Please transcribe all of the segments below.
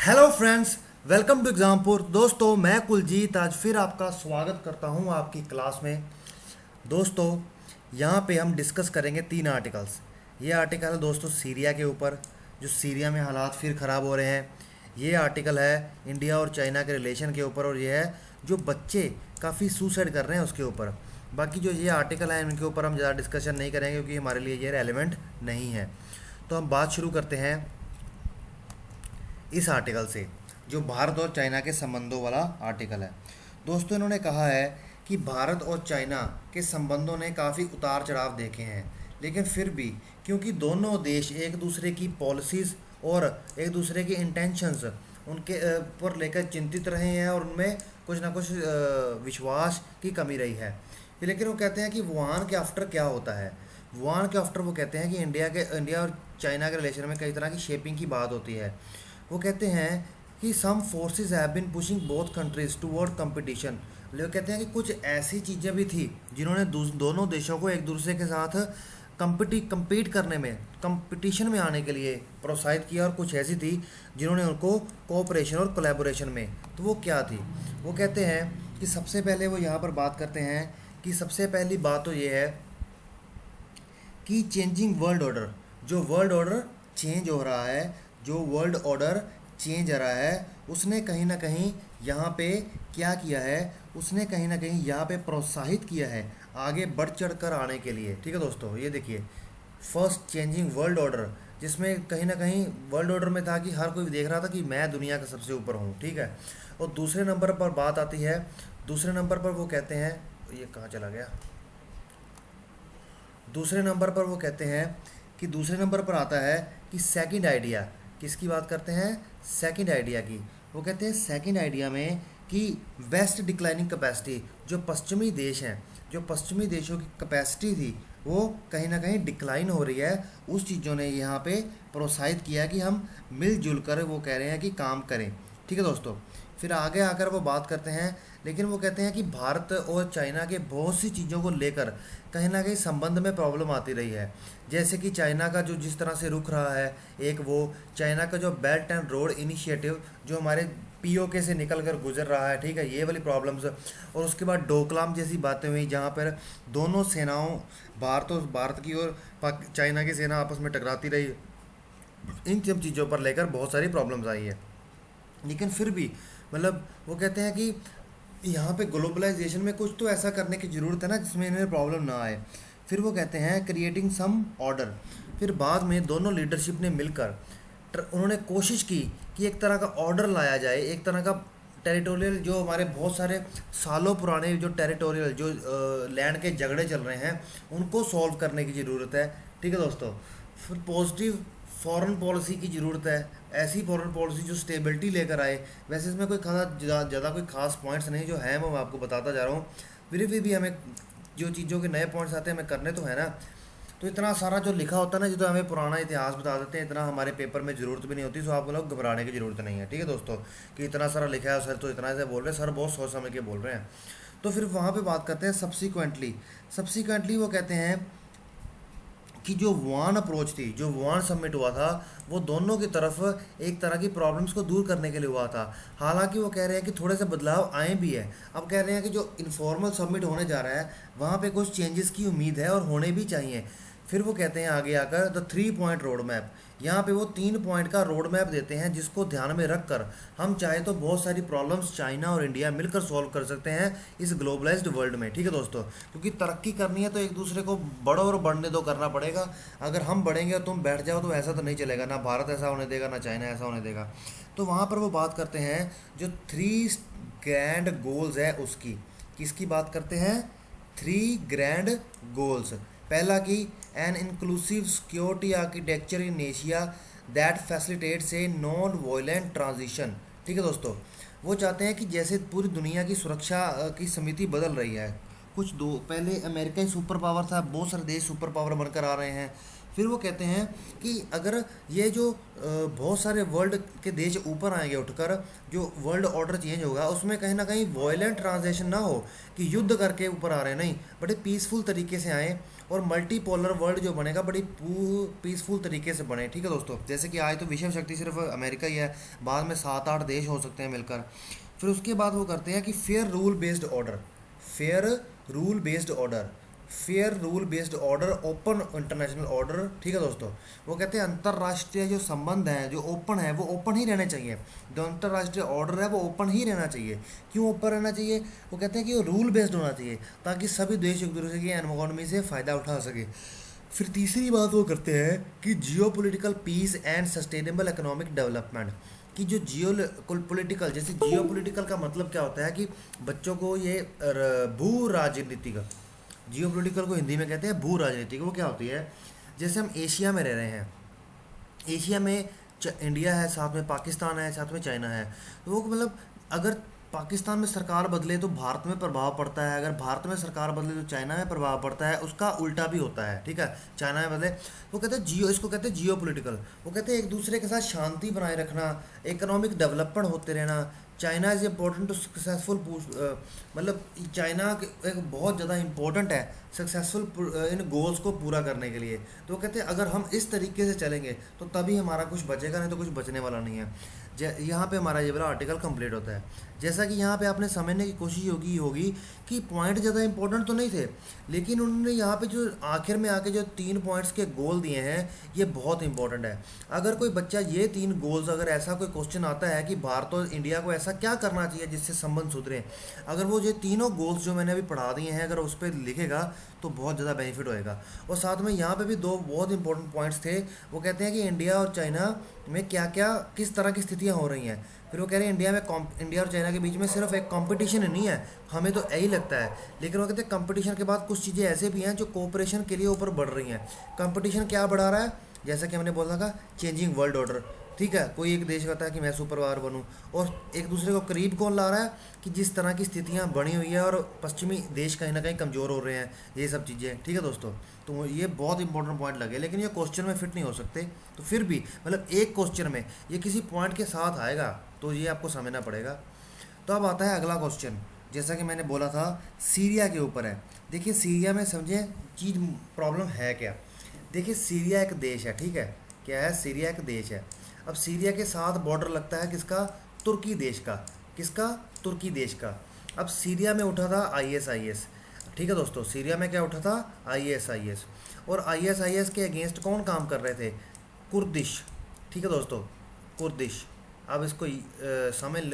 Hello friends, welcome to Exampur. दोस्तों, मैं कुलजीत आज फिर आपका स्वागत करता हूं आपकी क्लास में। दोस्तों, यहां पे हम डिस्कस करेंगे 3 आर्टिकल्स। ये आर्टिकल है दोस्तों सीरिया के ऊपर, जो सीरिया में हालात फिर ख़राब हो रहे हैं। ये आर्टिकल है इंडिया और चाइना के रिलेशन के ऊपर, और ये है जो बच्चे काफ़ी सुसाइड कर रहे हैं उसके ऊपर। बाकी जो ये आर्टिकल है इनके ऊपर हम ज़्यादा डिस्कशन नहीं करेंगे क्योंकि हमारे लिए ये रेलेवेंट नहीं है। तो हम बात शुरू करते हैं इस आर्टिकल से, जो भारत और चाइना के संबंधों वाला आर्टिकल है। दोस्तों, इन्होंने कहा है कि भारत और चाइना के संबंधों ने काफ़ी उतार चढ़ाव देखे हैं, लेकिन फिर भी क्योंकि दोनों देश एक दूसरे की पॉलिसीज़ और एक दूसरे की इंटेंशंस उनके पर लेकर चिंतित रहे हैं, और उनमें कुछ ना कुछ विश्वास की कमी रही है। लेकिन वो कहते हैं कि वुहान के आफ्टर क्या होता है। वुहान के आफ्टर वो कहते हैं कि इंडिया और चाइना के रिलेशन में कई तरह की शेपिंग की बात होती है। वो कहते हैं कि some forces have been pushing both countries toward competition. वो कहते हैं कि कुछ ऐसी चीज़ें भी थी जिन्होंने दोनों देशों को एक दूसरे के साथ compete करने में, कंपटीशन में आने के लिए प्रोत्साहित किया, और कुछ ऐसी थी जिन्होंने उनको कोऑपरेशन और कोलैबोरेशन में। तो वो क्या थी? वो कहते हैं कि सबसे पहले वो यहाँ पर बात करते हैं कि सबसे पहली बात तो ये है कि चेंजिंग वर्ल्ड ऑर्डर, जो वर्ल्ड ऑर्डर चेंज हो रहा है, जो वर्ल्ड ऑर्डर चेंज आ रहा है, उसने कहीं ना कहीं यहाँ पे क्या किया है, उसने कहीं ना कहीं यहाँ पे प्रोत्साहित किया है आगे बढ़ चढ़ कर आने के लिए। ठीक है दोस्तों, ये देखिए फर्स्ट चेंजिंग वर्ल्ड ऑर्डर, जिसमें कहीं ना कहीं वर्ल्ड ऑर्डर में था कि हर कोई देख रहा था कि मैं दुनिया का सबसे ऊपर हूँ। ठीक है। और दूसरे नंबर पर बात आती है, दूसरे नंबर पर वो कहते हैं, ये कहाँ चला गया, दूसरे नंबर पर वो कहते हैं कि दूसरे नंबर पर आता है कि सेकंड आइडिया। किसकी बात करते हैं? सेकंड आइडिया की। वो कहते हैं सेकंड आइडिया में कि वेस्ट डिक्लाइनिंग कैपेसिटी, जो पश्चिमी देश हैं, जो पश्चिमी देशों की कैपेसिटी थी वो कहीं ना कहीं डिक्लाइन हो रही है। उस चीज़ों ने यहाँ पे प्रोत्साहित किया कि हम मिलजुल कर, वो कह रहे हैं कि काम करें। ठीक है दोस्तों। फिर आगे आकर वो बात करते हैं, लेकिन वो कहते हैं कि भारत और चाइना के बहुत सी चीज़ों को लेकर कहीं ना कहीं संबंध में प्रॉब्लम आती रही है। जैसे कि चाइना का जो जिस तरह से रुख रहा है, एक वो चाइना का जो बेल्ट एंड रोड इनिशिएटिव जो हमारे पीओके से निकल कर गुजर रहा है, ठीक है, ये वाली प्रॉब्लम्स। और उसके बाद डोकलाम जैसी बातें हुई जहाँ पर दोनों सेनाओं, भारत की और चाइना की सेना आपस में टकराती रही। इन सब चीज़ों पर लेकर बहुत सारी प्रॉब्लम्स आई है। लेकिन फिर भी मतलब वो कहते हैं कि यहाँ पे ग्लोबलाइजेशन में कुछ तो ऐसा करने की ज़रूरत है ना जिसमें इन्हें प्रॉब्लम ना आए। फिर वो कहते हैं क्रिएटिंग सम ऑर्डर। फिर बाद में दोनों लीडरशिप ने मिलकर उन्होंने कोशिश की कि एक तरह का ऑर्डर लाया जाए, एक तरह का टेरिटोरियल, जो हमारे बहुत सारे सालों पुराने जो टेरिटोरियल जो लैंड के झगड़े चल रहे हैं उनको सॉल्व करने की ज़रूरत है। ठीक है दोस्तों। फिर पॉजिटिव फॉरेन पॉलिसी की ज़रूरत है, ऐसी फॉरेन पॉलिसी जो स्टेबिलिटी लेकर आए। वैसे इसमें कोई खास ज़्यादा कोई खास पॉइंट्स नहीं जो हैं मैं आपको बताता जा रहा हूँ। फिर भी हमें जो चीज़ों के नए पॉइंट्स आते हैं हमें करने तो है ना। तो इतना सारा जो लिखा होता है ना, जो तो हमें पुराना इतिहास बता देते हैं, इतना हमारे पेपर में ज़रूरत भी नहीं होती। तो आपको लोग घबराने की ज़रूरत नहीं है। ठीक है दोस्तों, कि इतना सारा लिखा है सर तो इतना से बोल रहे हैं, सर बहुत सोच समझ के बोल रहे हैं। तो फिर वहाँ पे बात करते हैं सब्सिक्वेंटली वो कहते हैं कि जो वुहान अप्रोच थी, जो वुहान समिट हुआ था, वो दोनों की तरफ एक तरह की प्रॉब्लम्स को दूर करने के लिए हुआ था। हालांकि वो कह रहे हैं कि थोड़े से बदलाव आए भी है। अब कह रहे हैं कि जो इनफॉर्मल समिट होने जा रहा है वहाँ पे कुछ चेंजेस की उम्मीद है और होने भी चाहिए। फिर वो कहते हैं आगे आकर द 3 पॉइंट रोड मैप। यहाँ पे वो 3 पॉइंट का रोड मैप देते हैं जिसको ध्यान में रख कर हम चाहे तो बहुत सारी प्रॉब्लम्स चाइना और इंडिया मिलकर सॉल्व कर सकते हैं इस ग्लोबलाइज्ड वर्ल्ड में। ठीक है दोस्तों, क्योंकि तरक्की करनी है तो एक दूसरे को बढ़ो और बढ़ने दो करना पड़ेगा। अगर हम बढ़ेंगे और तुम बैठ जाओ तो ऐसा तो नहीं चलेगा, ना भारत ऐसा होने देगा ना चाइना ऐसा होने देगा। तो वहाँ पर वो बात करते हैं जो 3 ग्रैंड गोल्स है उसकी। किसकी बात करते हैं? 3 ग्रैंड गोल्स। पहला कि an inclusive security architecture in Asia that facilitates a non violent transition. ठीक है दोस्तों, वो चाहते हैं कि जैसे पूरी दुनिया की सुरक्षा की समिति बदल रही है, कुछ दो पहले अमेरिका ही सुपर पावर था, बहुत सारे देश सुपर पावर बनकर आ रहे हैं, फिर वो कहते हैं कि अगर ये जो बहुत सारे वर्ल्ड के देश ऊपर आएंगे उठकर, जो वर्ल्ड ऑर्डर चेंज होगा उसमें कहीं ना कहीं वॉयलेंट ट्रांजेक्शन ना हो कि युद्ध करके ऊपर आ रहे हैं, नहीं, बड़े पीसफुल तरीके से आए और मल्टीपोलर वर्ल्ड जो बनेगा बड़ी पीसफुल तरीके से बने। ठीक है दोस्तों, जैसे कि आज तो विश्व शक्ति सिर्फ अमेरिका ही है, बाद में 7-8 देश हो सकते हैं मिलकर। फिर उसके बाद वो करते हैं कि fair rule based order fair rule based order, open international order. ठीक है दोस्तों, वो कहते हैं अंतर्राष्ट्रीय जो संबंध हैं जो ओपन है वो ओपन ही रहने चाहिए, जो अंतर्राष्ट्रीय ऑर्डर है वो ओपन ही रहना चाहिए। क्यों ओपन रहना चाहिए? वो कहते हैं कि वो रूल बेस्ड होना चाहिए ताकि सभी देश एक दूसरे की इकोनॉमी से फ़ायदा उठा सके। फिर तीसरी बात वो करते हैं कि geo political peace and sustainable economic development, कि जो जियो पोलिटिकल, जैसे जियो पोलिटिकल का मतलब क्या होता है कि बच्चों को ये भू राजनीति का, जियो पोलिटिकल को हिंदी में कहते हैं भू राजनीति। वो क्या होती है? जैसे हम एशिया में रह रहे हैं, एशिया में इंडिया है, साथ में पाकिस्तान है, साथ में चाइना है। तो वो मतलब अगर पाकिस्तान में सरकार बदले तो भारत में प्रभाव पड़ता है, अगर भारत में सरकार बदले तो चाइना में प्रभाव पड़ता है, उसका उल्टा भी होता है। ठीक है, चाइना में बदले, वो कहते हैं जियो, इसको कहते हैं जियो पोलिटिकल। वो कहते हैं एक दूसरे के साथ शांति बनाए रखना, इकोनॉमिक डेवलपमेंट होते रहना। China is important to successful, मतलब चाइना एक बहुत ज़्यादा इम्पोर्टेंट है सक्सेसफुल इन गोल्स को पूरा करने के लिए। तो वो कहते हैं अगर हम इस तरीके से चलेंगे तो तभी हमारा कुछ बचेगा, नहीं तो कुछ बचने वाला नहीं है। यहाँ पे हमारा ये वाला आर्टिकल कंप्लीट होता है। जैसा कि यहाँ पे आपने समझने की कोशिश होगी कि पॉइंट ज़्यादा इंपॉर्टेंट तो नहीं थे, लेकिन उन्होंने यहाँ पे जो आखिर में आके जो 3 पॉइंट्स के गोल दिए हैं ये बहुत इंपॉर्टेंट है। अगर कोई बच्चा ये 3 गोल्स, अगर ऐसा कोई क्वेश्चन आता है कि भारत और इंडिया को ऐसा क्या करना चाहिए जिससे संबंध सुधरे, अगर वो ये तीनों गोल्स जो मैंने अभी पढ़ा दिए हैं अगर उस पर लिखेगा तो बहुत ज़्यादा बेनिफिट होएगा। और साथ में यहाँ पे भी 2 बहुत इंपॉर्टेंट पॉइंट्स थे। वो कहते हैं कि इंडिया और चाइना में क्या क्या किस तरह की स्थितियाँ हो रही हैं। फिर वो कह रहे हैं इंडिया और चाइना के बीच में सिर्फ एक कंपटीशन नहीं है, हमें तो यही लगता है, लेकिन वो कहते हैं कंपटीशन के बाद कुछ चीज़ें ऐसे भी हैं जो कोऑपरेशन के लिए ऊपर बढ़ रही हैं। कंपटीशन क्या बढ़ा रहा है? जैसा कि हमने बोला था, चेंजिंग वर्ल्ड ऑर्डर। ठीक है, कोई एक देश कहता है कि मैं सुपर पावर बनूं, और एक दूसरे को करीब कौन ला रहा है कि जिस तरह की स्थितियां बनी हुई है और पश्चिमी देश कहीं ना कहीं कमज़ोर हो रहे हैं, ये सब चीज़ें। ठीक है दोस्तों, तो ये बहुत इंपॉर्टेंट पॉइंट लगे, लेकिन ये क्वेश्चन में फिट नहीं हो सकते, तो फिर भी मतलब एक क्वेश्चन में ये किसी पॉइंट के साथ आएगा तो ये आपको समझना पड़ेगा। तो अब आता है अगला क्वेश्चन, जैसा कि मैंने बोला था सीरिया के ऊपर है। देखिए सीरिया में समझें चीज़ प्रॉब्लम है क्या। देखिए सीरिया एक देश है, ठीक है, क्या है? सीरिया एक देश है। अब सीरिया के साथ बॉर्डर लगता है किसका? तुर्की देश का। किसका? तुर्की देश का। अब सीरिया में उठा था ISIS। ठीक है दोस्तों, सीरिया में क्या उठा था? ISIS। और ISIS के अगेंस्ट कौन काम कर रहे थे? कुर्दिश। ठीक है दोस्तों, कुर्दिश। अब इसको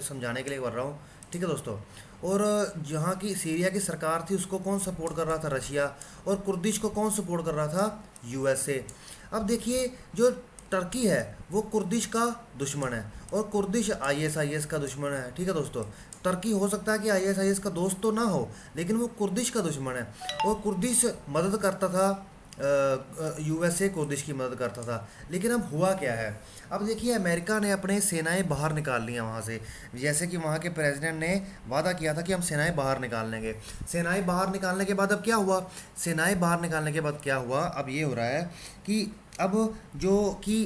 समझाने के लिए कर रहा हूँ। ठीक है दोस्तों, और जहाँ की सीरिया की सरकार थी उसको कौन सपोर्ट कर रहा था? रशिया। और कुर्दिश को कौन सपोर्ट कर रहा था? USA। अब देखिए जो टर्की है वो कुर्दिश का दुश्मन है और कुर्दिश ISIS का दुश्मन है। ठीक है दोस्तों, टर्की हो सकता है कि ISIS का दोस्त तो ना हो, लेकिन वो कुर्दिश का दुश्मन है, और कुर्दिश मदद करता था, USA कुर्दिश की मदद करता था। लेकिन अब हुआ क्या है? अब देखिए अमेरिका ने अपने सेनाएं बाहर निकाल लिया वहाँ से, जैसे कि वहाँ के प्रेसिडेंट ने वादा किया था कि हम सेनाएं बाहर निकाल लेंगे। सेनाएं बाहर निकालने के बाद अब क्या हुआ? सेनाएं बाहर निकालने के बाद क्या हुआ? अब ये हो रहा है कि अब जो कि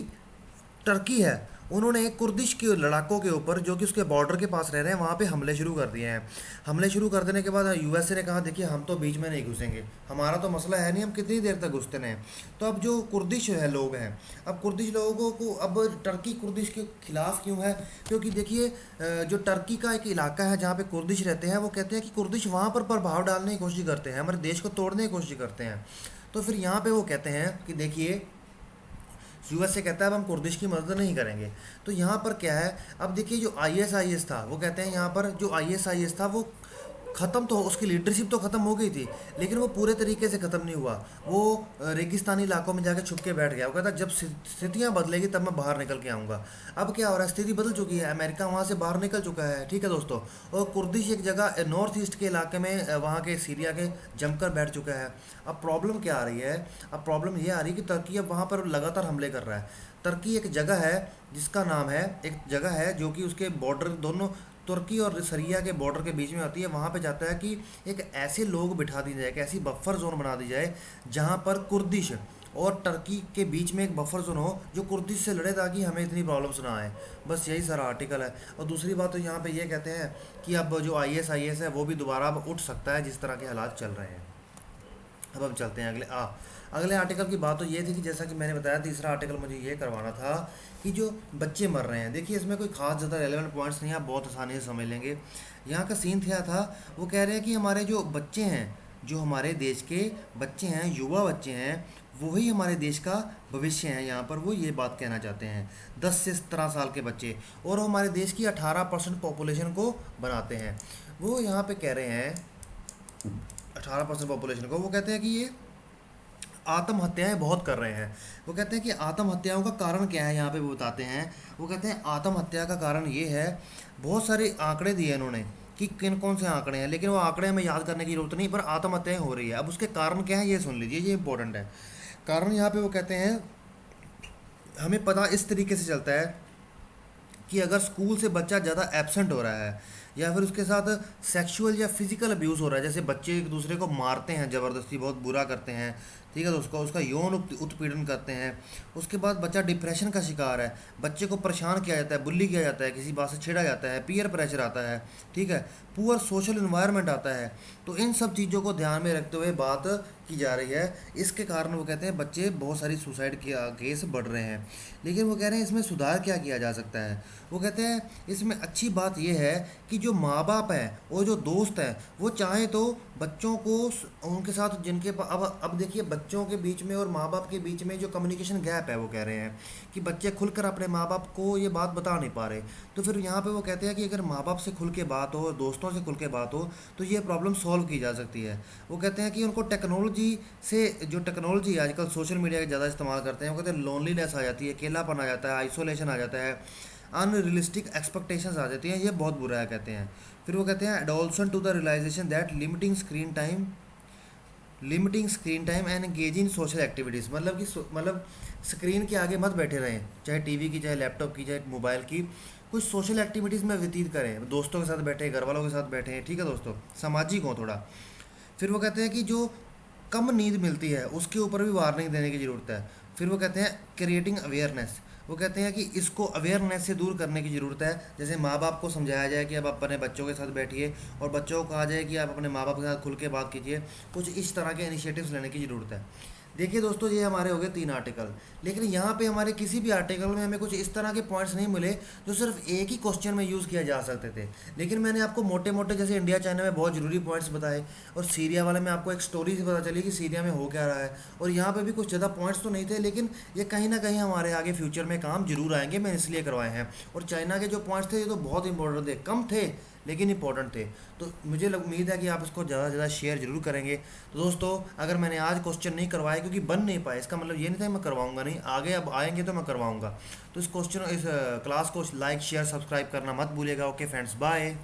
टर्की है उन्होंने कुर्दिश के लड़ाकों के ऊपर जो कि उसके बॉर्डर के पास रह रहे हैं वहाँ पे हमले शुरू कर दिए हैं। हमले शुरू कर देने के बाद USA ने कहा देखिए हम तो बीच में नहीं घुसेंगे, हमारा तो मसला है नहीं, हम कितनी देर तक घुसते रहें। तो अब जो कुर्दिश है लोग हैं, अब कुर्दिश लोगों को, अब टर्की कुर्दिश के खिलाफ क्यों है? क्योंकि देखिए जो टर्की का एक इलाका है जहाँ पे कुर्दिश रहते हैं, वो कहते हैं कि कुर्दिश वहाँ पर प्रभाव डालने की कोशिश करते हैं, हमारे देश को तोड़ने की कोशिश करते हैं। तो फिर यहाँ पे वो कहते हैं कि देखिए USA कहता है अब हम कुर्दिश की मदद नहीं करेंगे। तो यहाँ पर क्या है? अब देखिए जो ISIS था वो कहते हैं यहाँ पर जो ISIS था वो ख़त्म तो, उसकी लीडरशिप तो ख़त्म हो गई थी, लेकिन वो पूरे तरीके से ख़त्म नहीं हुआ। वो रेगिस्तानी इलाकों में जाकर छुप के बैठ गया। वो कहता जब स्थितियाँ बदलेगी तब मैं बाहर निकल के आऊँगा। अब क्या हो रहा है? स्थिति बदल चुकी है, अमेरिका वहाँ से बाहर निकल चुका है। ठीक है दोस्तों, और कुर्दिश एक जगह नॉर्थ ईस्ट के इलाके में वहाँ के सीरिया के जमकर बैठ चुका है। अब प्रॉब्लम क्या आ रही है? अब प्रॉब्लम ये आ रही है कि टर्की अब वहाँ पर लगातार हमले कर रहा है। टर्की एक जगह है जिसका नाम है, एक जगह है जो कि उसके बॉर्डर दोनों तुर्की और सीरिया के बॉर्डर के बीच में आती है। वहाँ पे जाता है कि एक ऐसे लोग बिठा दिए जाए, एक ऐसी बफर जोन बना दी जाए जहाँ पर कुर्दिश और टर्की के बीच में एक बफर जोन हो जो कुर्दिश से लड़े ताकि हमें इतनी प्रॉब्लम्स ना आए। बस यही सारा आर्टिकल है। और दूसरी बात तो यहाँ पे ये कहते हैं कि अब जो IS है वो भी दोबारा अब उठ सकता है जिस तरह के हालात चल रहे हैं। अब हम चलते हैं अगले आर्टिकल की बात तो ये थी कि जैसा कि मैंने बताया, तीसरा आर्टिकल मुझे ये करवाना था कि जो बच्चे मर रहे हैं। देखिए इसमें कोई खास ज़्यादा रेलेवेंट पॉइंट्स नहीं, आप बहुत आसानी से समझ लेंगे। यहाँ का सीन क्या था, वो कह रहे हैं कि हमारे जो बच्चे हैं, जो हमारे देश के बच्चे हैं, युवा बच्चे हैं, वही हमारे देश का भविष्य है। यहाँ पर वो ये बात कहना चाहते हैं, 10 से 17 साल के बच्चे, और वो हमारे देश की 18% पॉपुलेशन को बनाते हैं। वो यहाँ पे कह रहे हैं 18% पॉपुलेशन को, वो कहते हैं कि ये आत्महत्याएं बहुत कर रहे हैं। वो कहते हैं कि आत्महत्याओं का कारण क्या है, यहाँ पे वो बताते हैं। वो कहते हैं आत्महत्या का कारण ये है, बहुत सारे आंकड़े दिए इन्होंने कि किन कौन से आंकड़े हैं, लेकिन वो आंकड़े हमें याद करने की जरूरत नहीं, पर आत्महत्याएं हो रही है। अब उसके कारण क्या है ये सुन लीजिए, ये इंपॉर्टेंट है। कारण यहाँ पे वो कहते हैं हमें पता इस तरीके से चलता है कि अगर स्कूल से बच्चा ज़्यादा एब्सेंट हो रहा है, या फिर उसके साथ सेक्सुअल या फिजिकल अब्यूज़ हो रहा है, जैसे बच्चे एक दूसरे को मारते हैं ज़बरदस्ती, बहुत बुरा करते हैं, ठीक है, तो उसका यौन उत्पीड़न करते हैं। उसके बाद बच्चा डिप्रेशन का शिकार है, बच्चे को परेशान किया जाता है, बुल्ली किया जाता है, किसी बात से छेड़ा जाता है, पीयर प्रेशर आता है, ठीक है, पुअर सोशल इन्वायरमेंट आता है। तो इन सब चीज़ों को ध्यान में रखते हुए बात की जा रही है। इसके कारण वो कहते हैं बच्चे बहुत सारी सुसाइड के केस बढ़ रहे हैं। लेकिन वो कह रहे हैं इसमें सुधार क्या किया जा सकता है। वो कहते हैं इसमें अच्छी बात यह है कि जो माँ बाप हैं और जो दोस्त हैं, वो चाहे तो बच्चों को उनके साथ जिनके अब देखिए बच्चों के बीच में और माँ बाप के बीच में जो कम्युनिकेशन गैप है, वो कह रहे हैं कि बच्चे खुलकर अपने माँ बाप को ये बात बता नहीं पा रहे। तो फिर यहाँ पे वो कहते हैं कि अगर माँ बाप से खुल के बात हो, दोस्तों से खुल के बात हो, तो ये प्रॉब्लम सॉल्व की जा सकती है। वो कहते हैं कि उनको टेक्नोलॉजी से, जो टेक्नोलॉजी आजकल सोशल मीडिया का ज़्यादा इस्तेमाल करते हैं, वो कहते हैं लोनलीनेस आ जाती है, अकेलापन आ जाता है, आइसोलेशन आ जाता है, अनरियलिस्टिक एक्सपेक्टेशंस आ जाती हैं, ये बहुत बुरा है कहते हैं। फिर वो कहते हैं adolescent to the realization that limiting screen time and engaging social activities, मतलब कि मतलब स्क्रीन के आगे मत बैठे रहें, चाहे टीवी की, चाहे लैपटॉप की, चाहे मोबाइल की, कुछ सोशल एक्टिविटीज़ में व्यतीत करें, दोस्तों के साथ बैठे, घर वालों के साथ बैठे, ठीक है दोस्तों, सामाजिक हो थोड़ा। फिर वो कहते हैं कि जो कम नींद मिलती है उसके ऊपर भी वार्निंग देने की ज़रूरत है। फिर वो कहते हैं क्रिएटिंग अवेयरनेस, वो कहते हैं कि इसको अवेयरनेस से दूर करने की ज़रूरत है। जैसे माँ बाप को समझाया जाए कि अब आप अपने बच्चों के साथ बैठिए, और बच्चों को कहा जाए कि आप अपने माँ बाप के साथ खुल के बात कीजिए। कुछ इस तरह के इनिशिएटिव्स लेने की ज़रूरत है। देखिए दोस्तों, ये हमारे हो गए 3 आर्टिकल, लेकिन यहाँ पे हमारे किसी भी आर्टिकल में हमें कुछ इस तरह के पॉइंट्स नहीं मिले जो सिर्फ एक ही क्वेश्चन में यूज़ किया जा सकते थे। लेकिन मैंने आपको मोटे मोटे, जैसे इंडिया चाइना में बहुत ज़रूरी पॉइंट्स बताए, और सीरिया वाले में आपको एक स्टोरी से पता चली कि सीरिया में हो क्या रहा है, और यहाँ पे भी कुछ ज़्यादा पॉइंट्स तो नहीं थे, लेकिन ये कहीं ना कहीं हमारे आगे फ्यूचर में काम जरूर आएंगे, मैंने इसलिए करवाए हैं। और चाइना के जो पॉइंट्स थे ये तो बहुत इंपॉर्टेंट थे, कम थे लेकिन इंपॉर्टेंट थे। तो मुझे उम्मीद है कि आप इसको ज़्यादा से ज़्यादा शेयर जरूर करेंगे। तो दोस्तों, अगर मैंने आज क्वेश्चन नहीं करवाए क्योंकि बन नहीं पाए, इसका मतलब ये नहीं था मैं करवाऊंगा नहीं, आगे अब आएंगे तो मैं करवाऊंगा। तो इस क्लास को लाइक शेयर सब्सक्राइब करना मत भूलिएगा। Okay friends, bye.